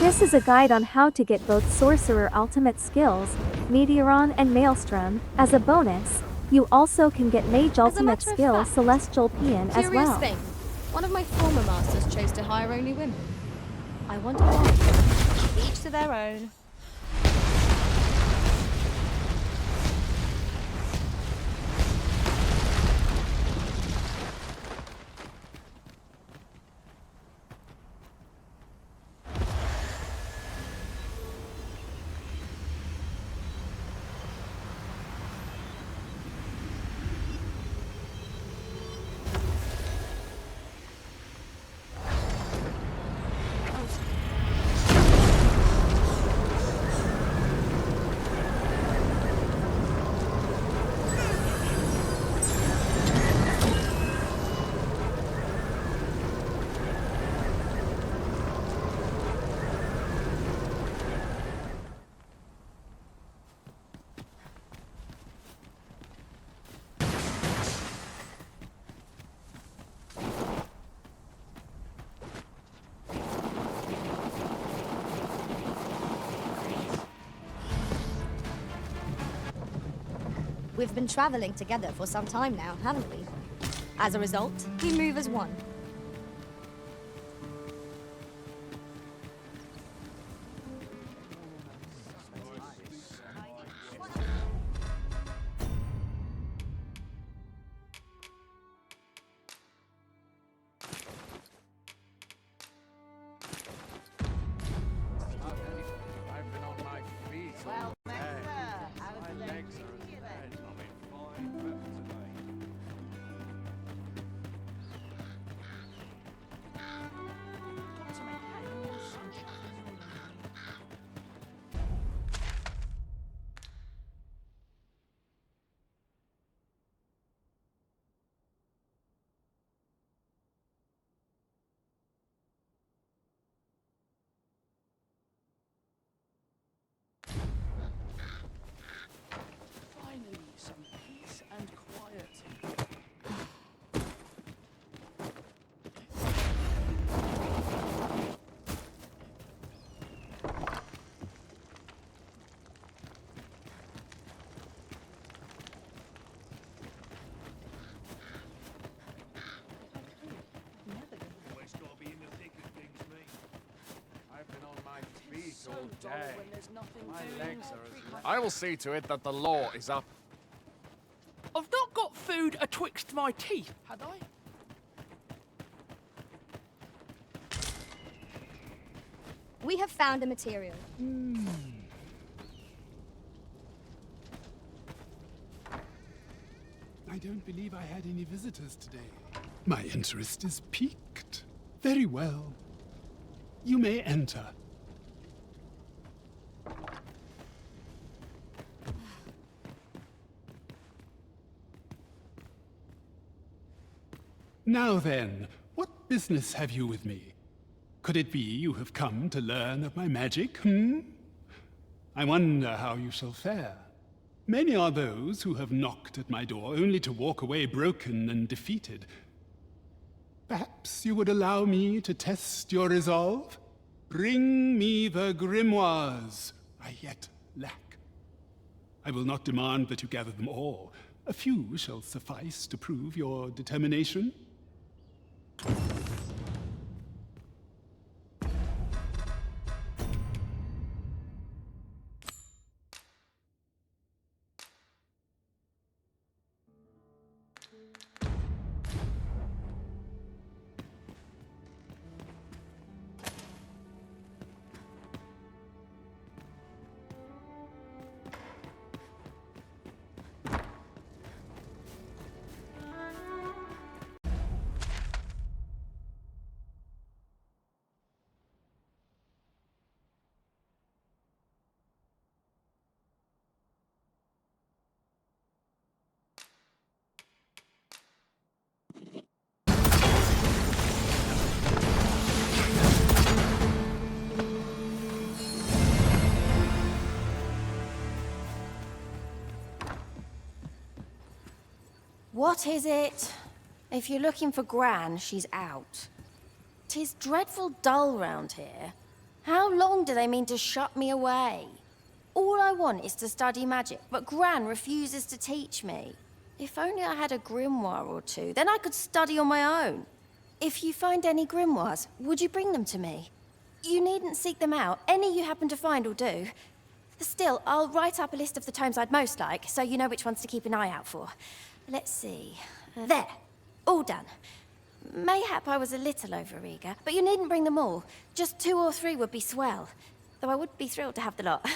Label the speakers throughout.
Speaker 1: This is a guide on how to get both Sorcerer Ultimate skills, Meteoron and Maelstrom. As a bonus, you also can get Mage Ultimate skill Celestial Paean as well.
Speaker 2: Thing. One of my former masters chose to hire only women. I wonder why. Each to their own. We've been traveling together for some time now, haven't we? As a result, we move as one.
Speaker 3: I will see to it that the law is up.
Speaker 4: I've not got food atwixt my teeth, had I?
Speaker 2: We have found a material.
Speaker 5: I don't believe I had any visitors today. My interest is piqued. Very well. You may enter. Now then, what business have you with me? Could it be you have come to learn of my magic, I wonder how you shall fare. Many are those who have knocked at my door only to walk away broken and defeated. Perhaps you would allow me to test your resolve? Bring me the grimoires I yet lack. I will not demand that you gather them all. A few shall suffice to prove your determination.
Speaker 6: What is it? If you're looking for Gran, she's out. 'Tis dreadful dull round here. How long do they mean to shut me away? All I want is to study magic, but Gran refuses to teach me. If only I had a grimoire or two, then I could study on my own. If you find any grimoires, would you bring them to me? You needn't seek them out. Any you happen to find will do. Still, I'll write up a list of the tomes I'd most like, so you know which ones to keep an eye out for. Let's see. There. All done. Mayhap I was a little overeager, but you needn't bring them all. Just 2 or 3 would be swell. Though I would be thrilled to have the lot.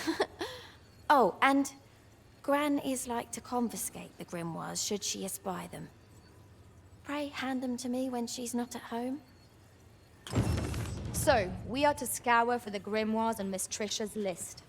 Speaker 6: Oh, and Gran is like to confiscate the grimoires should she espy them. Pray hand them to me when she's not at home.
Speaker 2: So, we are to scour for the grimoires on Miss Trisha's list.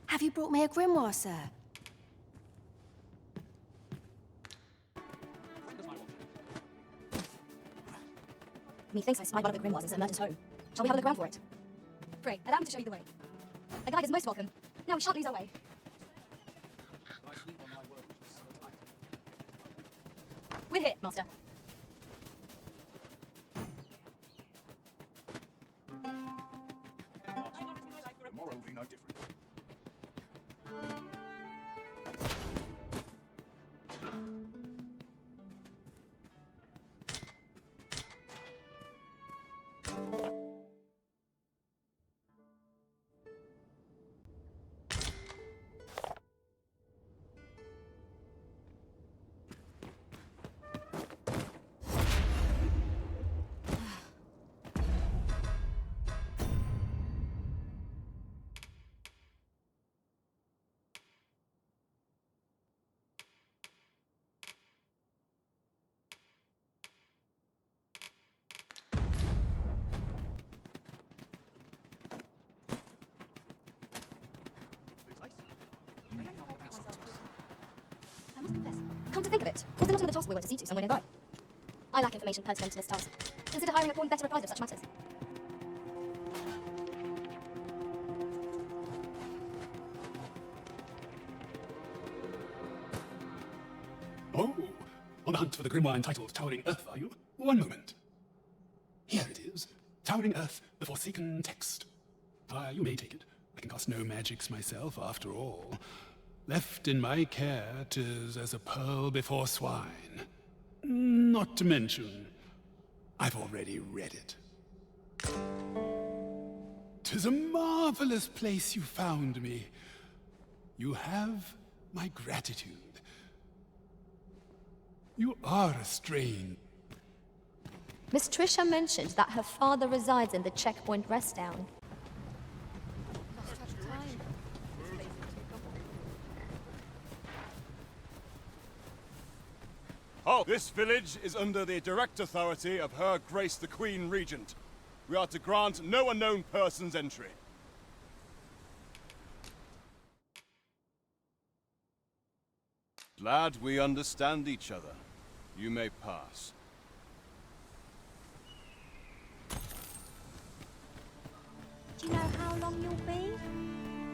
Speaker 6: Have you brought me a grimoire, sir?
Speaker 2: Methinks I spy one of the grimoires in Sir Murder's home. Shall we have a look around for it? Pray, allow me to show you the way. A guide is most welcome. Now we shan't lose our way. We're here, Master.
Speaker 3: Tomorrow will be no different.
Speaker 2: I must confess, come to think of it, was there not in the task we were to see to somewhere nearby? I lack information pertinent to this task. Consider hiring a pawn better apprised of such matters.
Speaker 5: Oh, on the hunt for the grimoire entitled Towering Earth, are you? One moment. Here it is. Towering Earth, the Forsaken Text. You may take it. I can cast no magics myself, after all. Left in my care, 'tis as a pearl before swine. Not to mention, I've already read it. 'Tis a marvelous place you found me. You have my gratitude. You are a strange...
Speaker 2: Miss Trisha mentioned that her father resides in the Checkpoint Rest Down.
Speaker 3: Oh, this village is under the direct authority of Her Grace the Queen Regent. We are to grant no unknown persons entry. Glad we understand each other. You may pass.
Speaker 7: Do you know how long you'll be?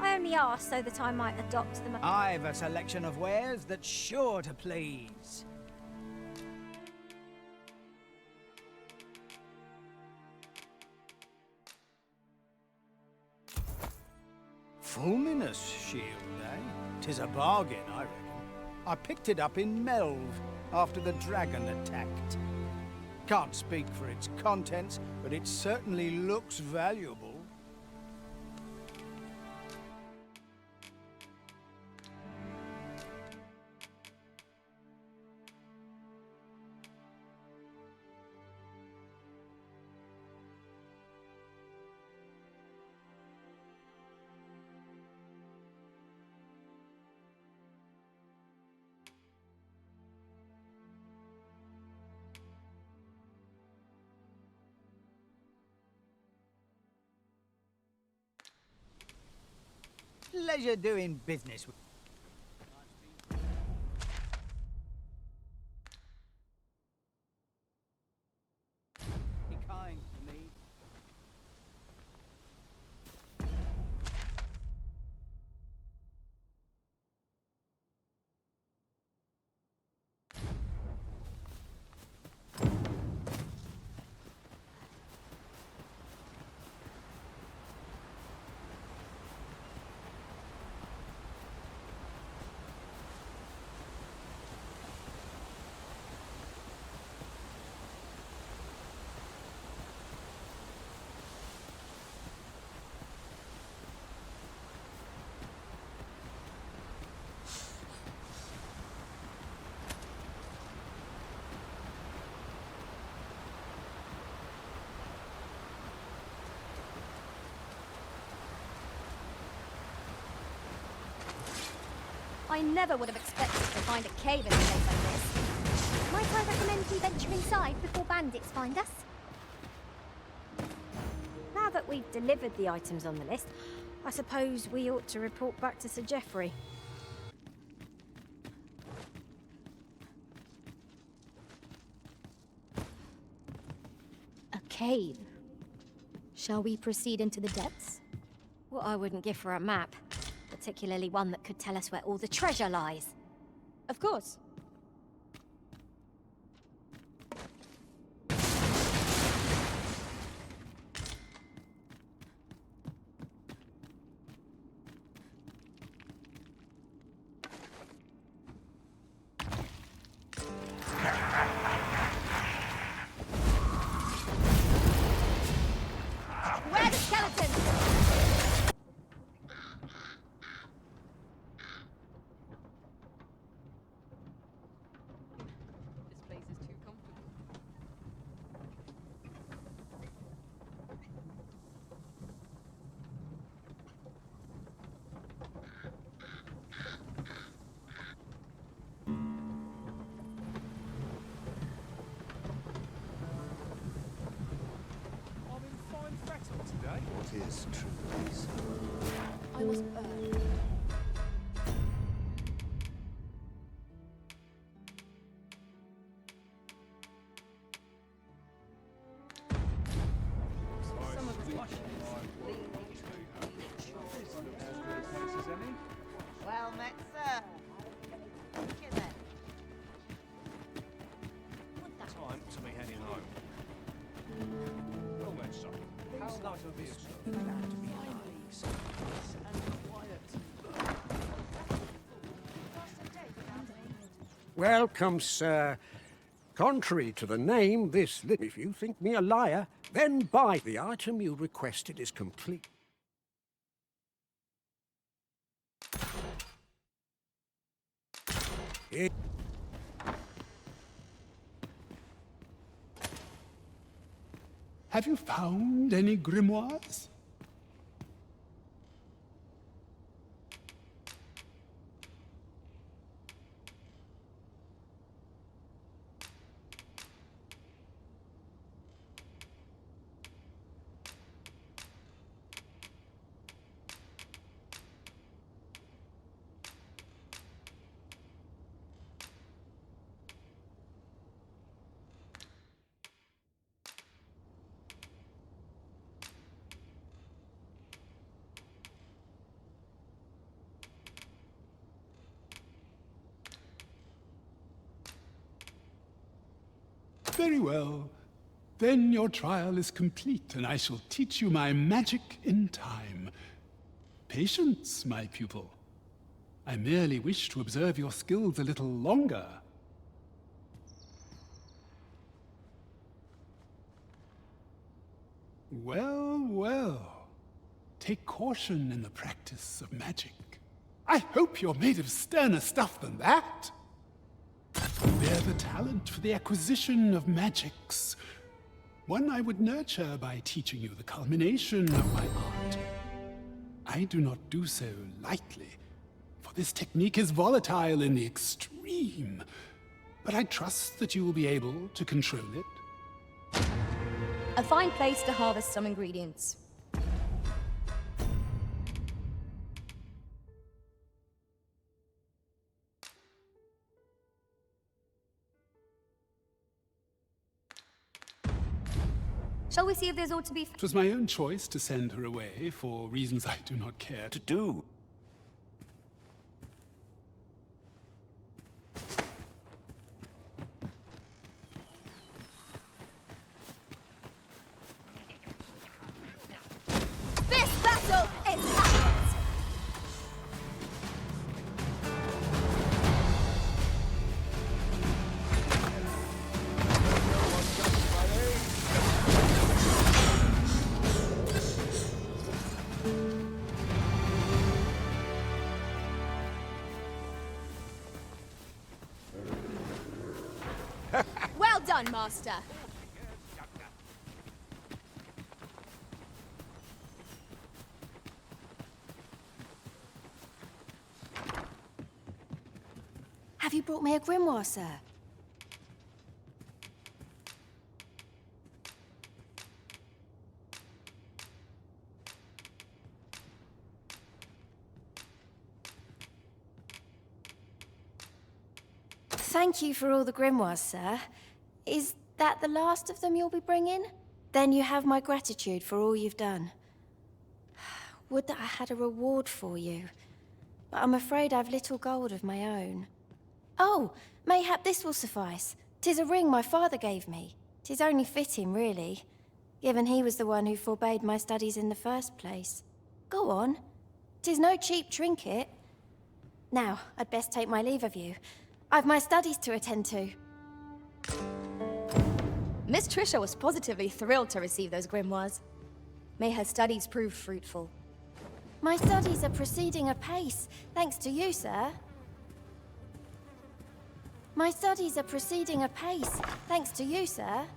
Speaker 7: I only asked so that I might adopt them.
Speaker 8: I've a selection of wares that's sure to please. Fulminous shield, eh? 'Tis a bargain, I reckon. I picked it up in Melve after the dragon attacked. Can't speak for its contents, but it certainly looks valuable. Pleasure doing business with... Be kind to me.
Speaker 2: I never would have expected to find a cave in a place like this.
Speaker 7: Might I recommend we venture inside before bandits find us? Now that we've delivered the items on the list, I suppose we ought to report back to Sir Geoffrey.
Speaker 2: A cave. Shall we proceed into the depths?
Speaker 7: What I wouldn't give for a map, particularly one that could tell us where all the treasure lies.
Speaker 2: Of course. Where are the skeletons?
Speaker 9: This place is too comfortable.
Speaker 3: I'm in fine fettle today.
Speaker 10: What is truly so?
Speaker 2: I was burned.
Speaker 11: Well met, sir. Thank you then.
Speaker 3: Time to be heading home. Well then, son. How light of this?
Speaker 10: Welcome, sir. Contrary to the name, if you think me a liar, then buy the item you requested is complete. Here.
Speaker 5: Have you found any grimoires? Very well. Then your trial is complete, and I shall teach you my magic in time. Patience, my pupil. I merely wish to observe your skills a little longer. Well, well. Take caution in the practice of magic. I hope you're made of sterner stuff than that. You bear the talent for the acquisition of magics. One I would nurture by teaching you the culmination of my art. I do not do so lightly, for this technique is volatile in the extreme. But I trust that you will be able to control it.
Speaker 2: A fine place to harvest some ingredients. Shall we see if there's ought to be...
Speaker 5: It was my own choice to send her away for reasons I do not care to do.
Speaker 2: This battle is ours! Well done, Master.
Speaker 6: Have you brought me a grimoire, sir? Thank you for all the grimoires, sir. Is that the last of them you'll be bringing? Then you have my gratitude for all you've done. Would that I had a reward for you. But I'm afraid I've little gold of my own. Oh, mayhap this will suffice. 'Tis a ring my father gave me. 'Tis only fitting, really, given he was the one who forbade my studies in the first place. Go on. 'Tis no cheap trinket. Now, I'd best take my leave of you. I've my studies to attend to.
Speaker 2: Miss Trisha was positively thrilled to receive those grimoires. May her studies prove fruitful.
Speaker 6: My studies are proceeding apace, thanks to you, sir. My studies are proceeding apace, thanks to you, sir.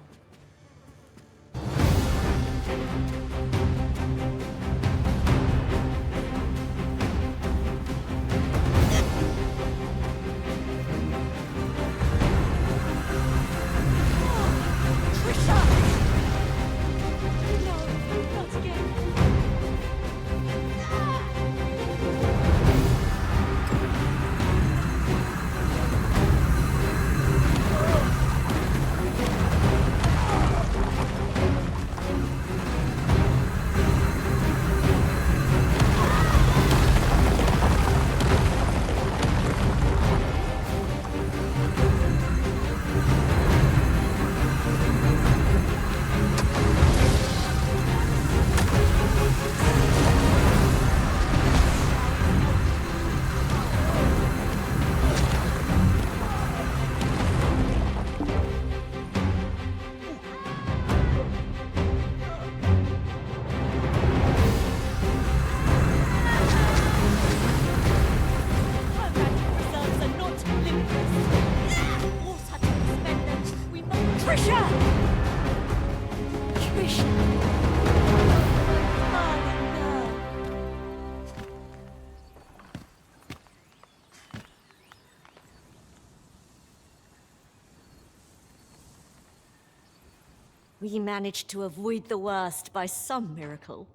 Speaker 12: We managed to avoid the worst by some miracle.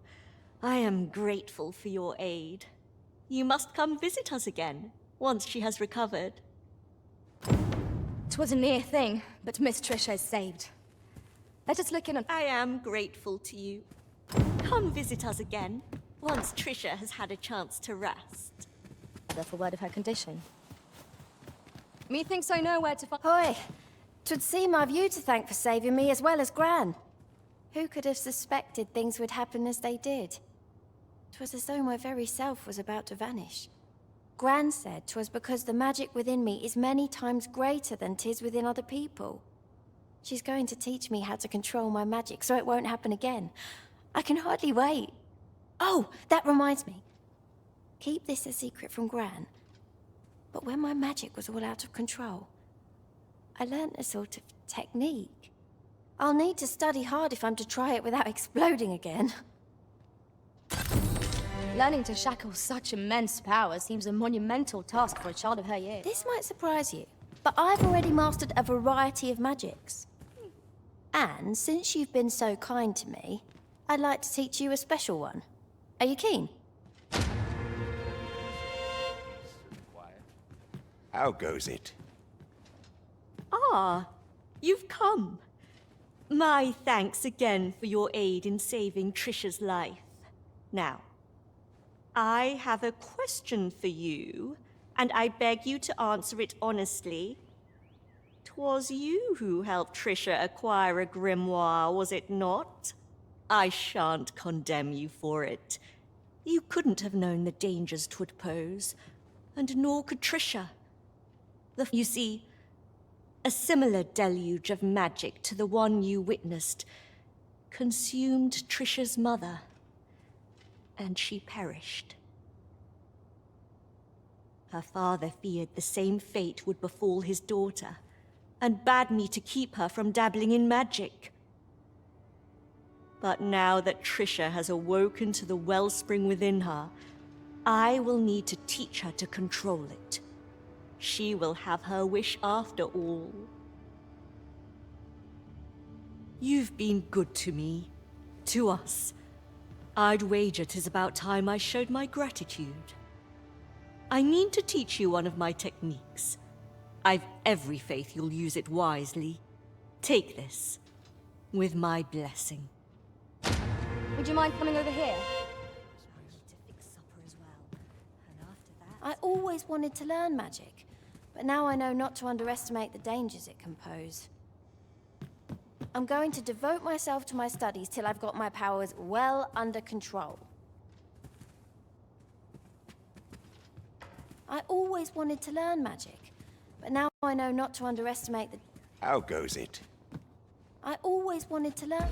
Speaker 12: I am grateful for your aid. You must come visit us again, once she has recovered.
Speaker 2: 'Twas a near thing, but Miss Trisha is saved. Let us look in on...
Speaker 12: I am grateful to you. Come visit us again, once Trisha has had a chance to rest.
Speaker 2: For word of her condition. Methinks I know where to find...
Speaker 6: Hoy! 'Twould seem I've you to thank for saving me as well as Gran. Who could have suspected things would happen as they did? 'Twas as though my very self was about to vanish. Gran said 'twas because the magic within me is many times greater than 'tis within other people. She's going to teach me how to control my magic so it won't happen again. I can hardly wait. Oh, that reminds me. Keep this a secret from Gran. But when my magic was all out of control, I learned a sort of technique. I'll need to study hard if I'm to try it without exploding again.
Speaker 2: Learning to shackle such immense power seems a monumental task for a child of her years.
Speaker 6: This might surprise you, but I've already mastered a variety of magics. And since you've been so kind to me, I'd like to teach you a special one. Are you keen?
Speaker 10: How goes it?
Speaker 12: Ah, you've come. My thanks again for your aid in saving Trisha's life. Now, I have a question for you, and I beg you to answer it honestly. 'Twas you who helped Trisha acquire a grimoire, was it not? I shan't condemn you for it. You couldn't have known the dangers 'twould pose, and nor could Trisha. You see, a similar deluge of magic to the one you witnessed consumed Trisha's mother, and she perished. Her father feared the same fate would befall his daughter, and bade me to keep her from dabbling in magic. But now that Trisha has awoken to the wellspring within her, I will need to teach her to control it. She will have her wish after all. You've been good to me, to us. I'd wager 'tis about time I showed my gratitude. I mean to teach you one of my techniques. I've every faith you'll use it wisely. Take this, with my blessing.
Speaker 2: Would you mind coming over here?
Speaker 12: I need to fix supper as well. And after that...
Speaker 6: I always wanted to learn magic, but now I know not to underestimate the dangers it can pose. I'm going to devote myself to my studies till I've got my powers well under control. I always wanted to learn magic, but now I know not to underestimate the...
Speaker 10: How goes it?
Speaker 6: I always wanted to learn...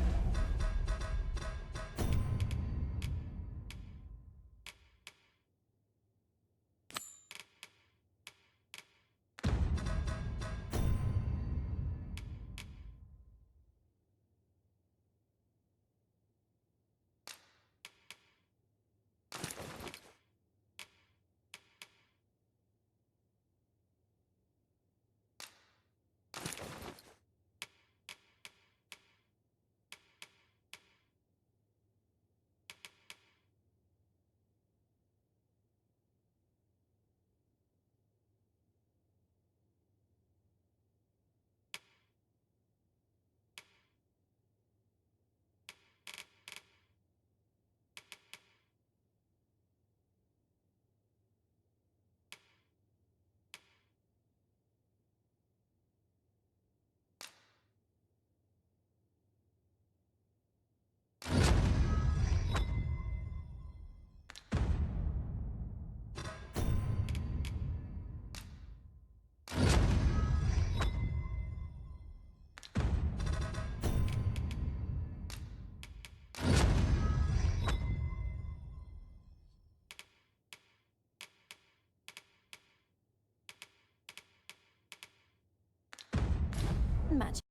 Speaker 6: magic.